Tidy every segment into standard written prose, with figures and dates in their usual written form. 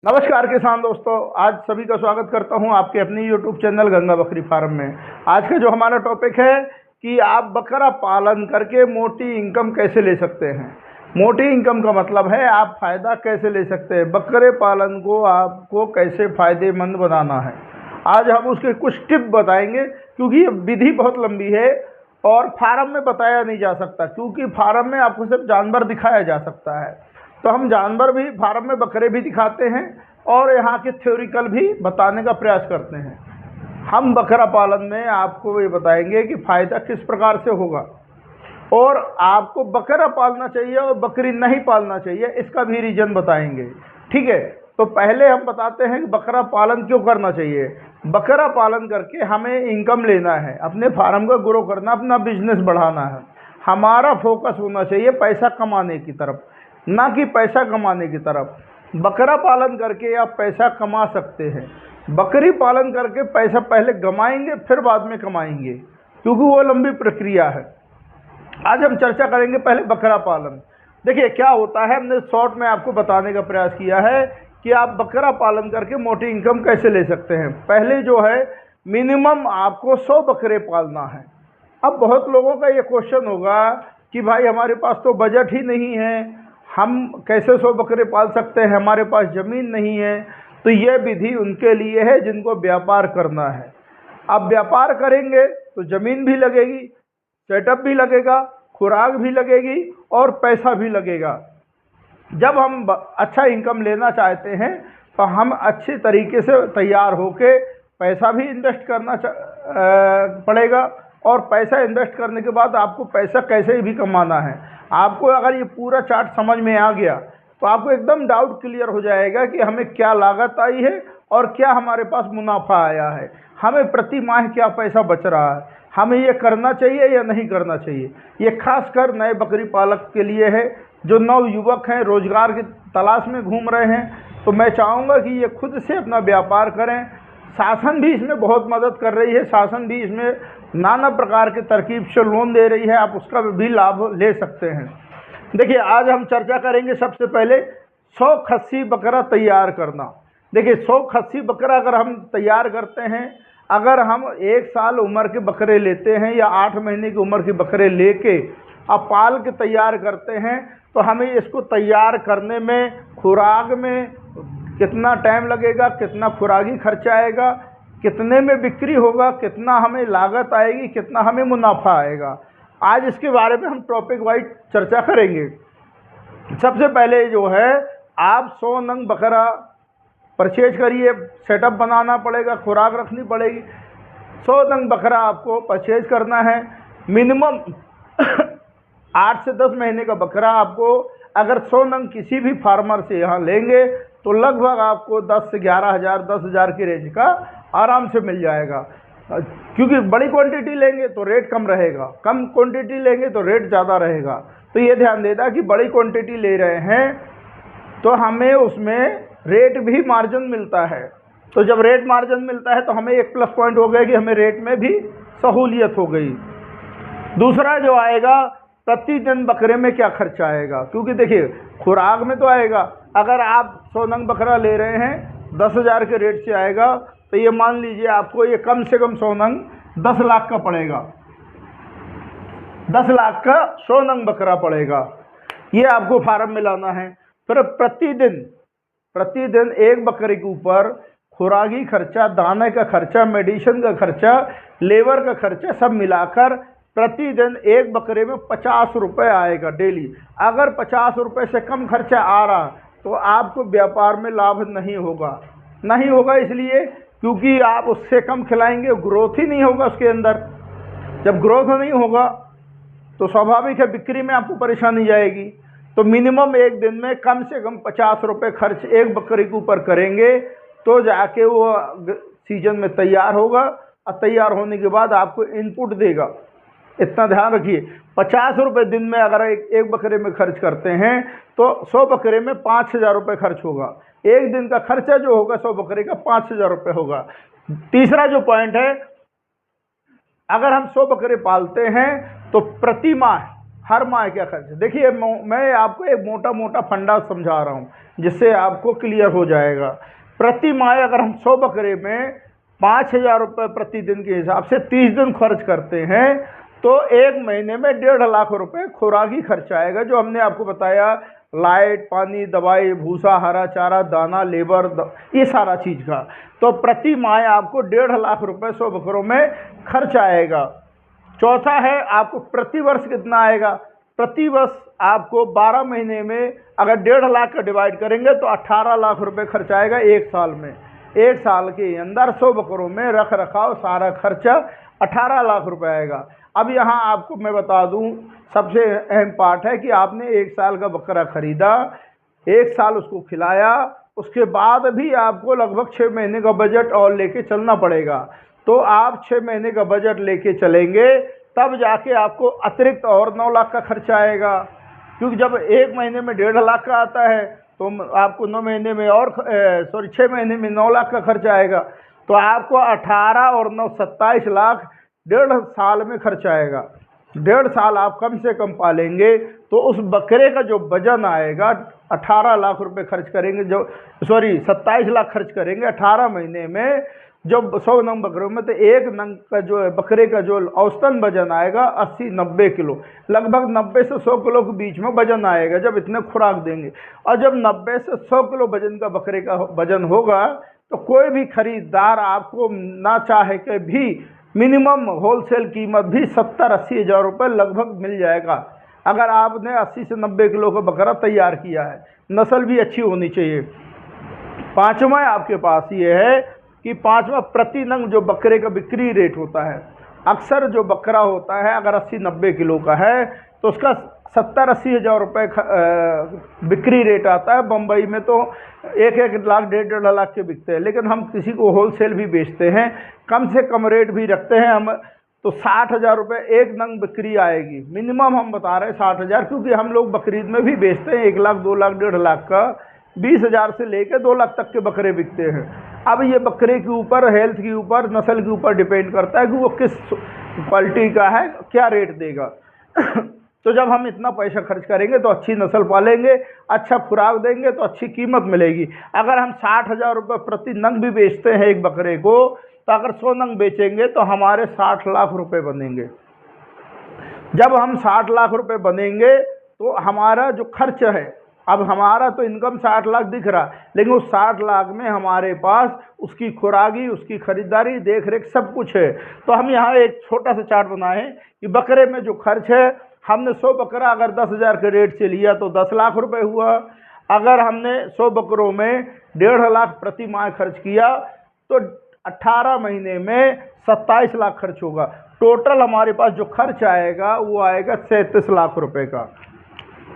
नमस्कार किसान दोस्तों, आज सभी का स्वागत करता हूं आपके अपनी यूट्यूब चैनल गंगा बकरी फार्म में। आज का जो हमारा टॉपिक है कि आप बकरा पालन करके मोटी इनकम कैसे ले सकते हैं। मोटी इनकम का मतलब है आप फ़ायदा कैसे ले सकते हैं, बकरे पालन को आपको कैसे फ़ायदेमंद बनाना है। आज हम उसके कुछ टिप बताएंगे, क्योंकि ये विधि बहुत लंबी है और फार्म में बताया नहीं जा सकता, क्योंकि फार्म में आपको सिर्फ जानवर दिखाया जा सकता है। तो हम जानवर भी फार्म में बकरे भी दिखाते हैं और यहाँ के थ्योरिकल भी बताने का प्रयास करते हैं। हम बकरा पालन में आपको ये बताएंगे कि फ़ायदा किस प्रकार से होगा और आपको बकरा पालना चाहिए और बकरी नहीं पालना चाहिए, इसका भी रीज़न बताएंगे। ठीक है, तो पहले हम बताते हैं कि बकरा पालन क्यों करना चाहिए। बकरा पालन करके हमें इनकम लेना है, अपने फार्म को ग्रो करना, अपना बिजनेस बढ़ाना है। हमारा फोकस होना चाहिए पैसा कमाने की तरफ, ना कि पैसा कमाने की तरफ। बकरा पालन करके आप पैसा कमा सकते हैं, बकरी पालन करके पैसा पहले कमाएंगे फिर बाद में कमाएंगे, क्योंकि वो लंबी प्रक्रिया है। आज हम चर्चा करेंगे पहले बकरा पालन। देखिए क्या होता है, हमने शॉर्ट में आपको बताने का प्रयास किया है कि आप बकरा पालन करके मोटी इनकम कैसे ले सकते हैं। पहले जो है मिनिमम आपको 100 बकरे पालना है। अब बहुत लोगों का ये क्वेश्चन होगा कि भाई हमारे पास तो बजट ही नहीं है, हम कैसे 100 बकरे पाल सकते हैं, हमारे पास ज़मीन नहीं है। तो ये विधि उनके लिए है जिनको व्यापार करना है। अब व्यापार करेंगे तो ज़मीन भी लगेगी, सेटअप भी लगेगा, खुराक भी लगेगी और पैसा भी लगेगा। जब हम अच्छा इनकम लेना चाहते हैं तो हम अच्छे तरीके से तैयार होके पैसा भी इन्वेस्ट करना पड़ेगा, और पैसा इन्वेस्ट करने के बाद आपको पैसा कैसे भी कमाना है। आपको अगर ये पूरा चार्ट समझ में आ गया तो आपको एकदम डाउट क्लियर हो जाएगा कि हमें क्या लागत आई है और क्या हमारे पास मुनाफा आया है, हमें प्रति माह क्या पैसा बच रहा है, हमें ये करना चाहिए या नहीं करना चाहिए। ये खासकर नए बकरी पालक के लिए है, जो नव युवक हैं, रोजगार की तलाश में घूम रहे हैं। तो मैं चाहूँगा कि ये खुद से अपना व्यापार करें। शासन भी इसमें बहुत मदद कर रही है, शासन भी इसमें नाना प्रकार के तरकीब से लोन दे रही है, आप उसका भी लाभ ले सकते हैं। देखिए आज हम चर्चा करेंगे सबसे पहले 100 खस्सी बकरा तैयार करना। देखिए 100 खस्सी बकरा अगर हम तैयार करते हैं, अगर हम 1 साल उम्र के बकरे लेते हैं या 8 महीने की उम्र के बकरे लेके अब पाल के तैयार करते हैं, तो हमें इसको तैयार करने में, खुराक में कितना टाइम लगेगा, कितना खुराकी खर्चा आएगा, कितने में बिक्री होगा, कितना हमें लागत आएगी, कितना हमें मुनाफा आएगा, आज इसके बारे में हम टॉपिक वाइज चर्चा करेंगे। सबसे पहले जो है आप 100 नंग बकरा परचेज करिए, सेटअप बनाना पड़ेगा, खुराक रखनी पड़ेगी। 100 नंग बकरा आपको परचेज करना है। मिनिमम 8 से 10 महीने का बकरा आपको अगर 100 नंग किसी भी फार्मर से यहाँ लेंगे तो लगभग आपको 10 से 11,000, 10,000 की रेंज का आराम से मिल जाएगा। क्योंकि बड़ी क्वांटिटी लेंगे तो रेट कम रहेगा, कम क्वांटिटी लेंगे तो रेट ज़्यादा रहेगा। तो ये ध्यान देना कि बड़ी क्वांटिटी ले रहे हैं तो हमें उसमें रेट भी मार्जिन मिलता है। तो जब रेट मार्जिन मिलता है तो हमें एक प्लस पॉइंट हो गया कि हमें रेट में भी सहूलियत हो गई। दूसरा जो आएगा, प्रतिदिन बकरे में क्या खर्चा आएगा, क्योंकि देखिए खुराक में तो आएगा। अगर आप 100 नंग बकरा ले रहे हैं 10,000 के रेट से आएगा, तो ये मान लीजिए आपको ये कम से कम 100 नंग 10 लाख का पड़ेगा। 10 लाख का 100 नंग बकरा पड़ेगा, ये आपको फार्म में लाना है। फिर प्रतिदिन एक बकरे के ऊपर खुराकी खर्चा, दाने का खर्चा, मेडिसिन का खर्चा, लेबर का खर्चा सब मिलाकर प्रतिदिन एक बकरे में 50 रुपये आएगा डेली। अगर 50 रुपये से कम खर्चा आ रहा तो आपको व्यापार में लाभ नहीं होगा इसलिए क्योंकि आप उससे कम खिलाएंगे, ग्रोथ ही नहीं होगा उसके अंदर। जब ग्रोथ नहीं होगा तो स्वाभाविक है बिक्री में आपको परेशानी जाएगी। तो मिनिमम एक दिन में कम से कम 50 रुपये खर्च एक बकरी के ऊपर करेंगे तो जाके वो सीजन में तैयार होगा, और तैयार होने के बाद आपको इनपुट देगा। इतना ध्यान रखिए, 50 रुपये दिन में अगर एक बकरे में खर्च करते हैं तो 100 बकरे में 5,000 रुपये खर्च होगा। एक दिन का खर्चा जो होगा 100 बकरे का 5,000 रुपये होगा। तीसरा जो पॉइंट है, अगर हम 100 बकरे पालते हैं तो प्रति माह हर माह क्या खर्च है। देखिए मैं आपको एक मोटा मोटा फंडा समझा रहा हूँ जिससे आपको क्लियर हो जाएगा। प्रति माह अगर हम 100 बकरे में 5,000 रुपये प्रतिदिन के हिसाब से 30 दिन खर्च करते हैं तो एक महीने में 1.5 लाख रुपए खुराकी खर्च आएगा, जो हमने आपको बताया, लाइट, पानी, दवाई, भूसा, हरा चारा, दाना, लेबर, ये सारा चीज़ का। तो प्रति माह आपको 1.5 लाख रुपए 100 बकरों में खर्च आएगा। चौथा है आपको प्रति वर्ष कितना आएगा। प्रति वर्ष आपको 12 महीने में अगर 1.5 लाख का डिवाइड करेंगे तो 18 लाख रुपए खर्च आएगा एक साल में। एक साल के अंदर 100 बकरों में रख रखाव सारा खर्चा 18 लाख रुपए आएगा। अब यहाँ आपको मैं बता दूँ, सबसे अहम पार्ट है कि आपने एक साल का बकरा खरीदा, एक साल उसको खिलाया, उसके बाद भी आपको लगभग 6 महीने का बजट और लेके चलना पड़ेगा। तो आप 6 महीने का बजट लेके चलेंगे तब जाके आपको अतिरिक्त और 9 लाख का खर्चा आएगा, क्योंकि जब एक महीने में 1.5 लाख का आता है तो आपको 9 महीने में और 6 महीने में 9 लाख का खर्चा आएगा। तो आपको 18 और 9 27 लाख 1.5 साल में खर्च आएगा। 1.5 साल आप कम से कम पालेंगे तो उस बकरे का जो वजन आएगा, 18 लाख रुपए खर्च करेंगे, 27 लाख खर्च करेंगे 18 महीने में। जब 100 नंग बकरों में तो एक नंग का जो है बकरे का जो औसतन वजन आएगा 80-90 किलो, लगभग 90 से 100 किलो के बीच में वजन आएगा जब इतने खुराक देंगे। और जब 90 से 100 किलो वजन का बकरे का वजन होगा तो कोई भी खरीदार आपको ना चाहे के भी मिनिमम होलसेल कीमत भी 70-80 हज़ार रुपये लगभग मिल जाएगा, अगर आपने 80 से 90 किलो का बकरा तैयार किया है। नस्ल भी अच्छी होनी चाहिए। पाँचवा आपके पास ये है कि पाँचवा प्रति नंग जो बकरे का बिक्री रेट होता है। अक्सर जो बकरा होता है अगर 80-90 किलो का है तो उसका 70-80 हज़ार रुपये बिक्री रेट आता है। बम्बई में तो 1-1 लाख 1.5 लाख के बिकते हैं, लेकिन हम किसी को होलसेल भी बेचते हैं, कम से कम रेट भी रखते हैं हम, तो 60 हज़ार रुपये एक नंग बिक्री आएगी। मिनिमम हम बता रहे हैं 60 हज़ार, क्योंकि हम लोग बकरीद में भी बेचते हैं 1 लाख 2 लाख 1.5 लाख का, 20 हज़ार से लेकर 2 लाख तक के बकरे बिकते हैं। अब ये बकरे के ऊपर, हेल्थ के ऊपर, नस्ल के ऊपर डिपेंड करता है कि वो किस क्वालिटी का है, क्या रेट देगा। तो जब हम इतना पैसा खर्च करेंगे तो अच्छी नस्ल पालेंगे, अच्छा खुराक देंगे तो अच्छी कीमत मिलेगी। अगर हम 60 हज़ार रुपये प्रति नंग भी बेचते हैं एक बकरे को, तो अगर 100 नंग बेचेंगे तो हमारे 60 लाख रुपए बनेंगे। जब हम 60 लाख रुपए बनेंगे तो हमारा जो खर्च है, अब हमारा तो इनकम 60 लाख दिख रहा, लेकिन उस 60 लाख में हमारे पास उसकी खुराकी, उसकी खरीदारी, देख रेख सब कुछ है। तो हम यहाँ एक छोटा सा चार्ट बनाए कि बकरे में जो खर्च है, हमने 100 बकरा अगर 10 हज़ार के रेट से लिया तो 10 लाख रुपए हुआ। अगर हमने 100 बकरों में 1.5 लाख प्रति माह खर्च किया तो 18 महीने में 27 लाख खर्च होगा। टोटल हमारे पास जो खर्च आएगा वो आएगा 37 लाख रुपए का।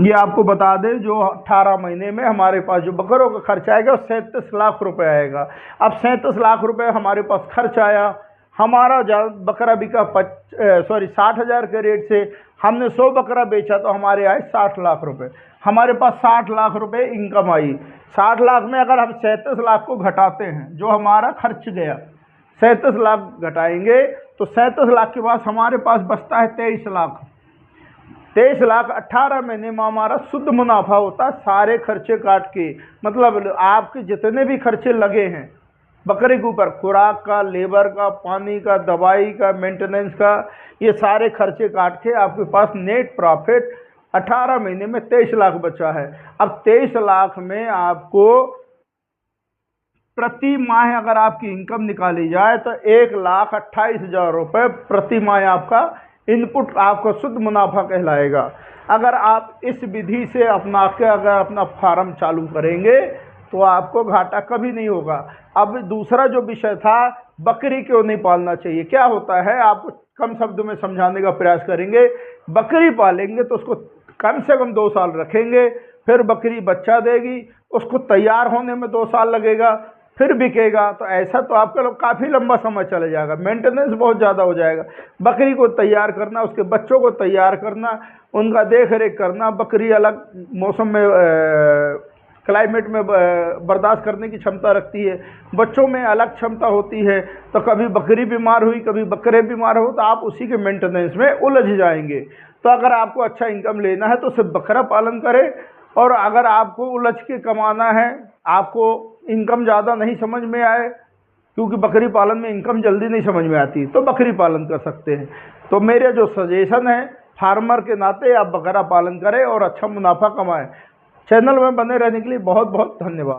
ये आपको बता दें, जो 18 महीने में हमारे पास जो बकरों का खर्च आएगा वो 37 लाख रुपए आएगा। अब 37 लाख रुपए हमारे पास खर्च आया, हमारा बकरा बिका 60 हज़ार के रेट से, हमने 100 बकरा बेचा तो हमारे आए 60 लाख रुपए। हमारे पास 60 लाख रुपए इनकम आई। 60 लाख में अगर हम 37 लाख को घटाते हैं, जो हमारा खर्च गया, 37 लाख घटाएंगे तो 37 लाख के पास हमारे पास बचता है 23 लाख। 23 लाख 18 महीने में हमारा शुद्ध मुनाफा होता है, सारे खर्चे काट के। मतलब आपके जितने भी खर्चे लगे हैं बकरे के ऊपर, खुराक का, लेबर का, पानी का, दवाई का, मेंटेनेंस का, ये सारे खर्चे काट के आपके पास नेट प्रॉफिट 18 महीने में 23 लाख बचा है। अब 23 लाख में आपको प्रति माह अगर आपकी इनकम निकाली जाए तो 1,28,000 रुपये प्रति माह आपका इनपुट, आपका शुद्ध मुनाफा कहलाएगा। अगर आप इस विधि से अपना के अगर अपना फार्म चालू करेंगे तो आपको घाटा कभी नहीं होगा। अब दूसरा जो विषय था, बकरी क्यों नहीं पालना चाहिए, क्या होता है, आपको कम शब्दों में समझाने का प्रयास करेंगे। बकरी पालेंगे तो उसको कम से कम 2 साल रखेंगे, फिर बकरी बच्चा देगी, उसको तैयार होने में 2 साल लगेगा, फिर बिकेगा। तो ऐसा तो आपका काफ़ी लंबा समय चला जाएगा, मेंटेनेंस बहुत ज़्यादा हो जाएगा। बकरी को तैयार करना, उसके बच्चों को तैयार करना, उनका देख रेख करना। बकरी अलग मौसम में, क्लाइमेट में बर्दाश्त करने की क्षमता रखती है, बच्चों में अलग क्षमता होती है। तो कभी बकरी बीमार हुई, कभी बकरे बीमार हो, तो आप उसी के मेंटेनेंस में उलझ जाएंगे। तो अगर आपको अच्छा इनकम लेना है तो सिर्फ बकरा पालन करें। और अगर आपको उलझ के कमाना है, आपको इनकम ज़्यादा नहीं समझ में आए, क्योंकि बकरी पालन में इनकम जल्दी नहीं समझ में आती, तो बकरी पालन कर सकते हैं। तो मेरे जो सजेशन है, फार्मर के नाते आप बकरा पालन करें और अच्छा मुनाफा कमाएं। चैनल में बने रहने के लिए बहुत बहुत धन्यवाद।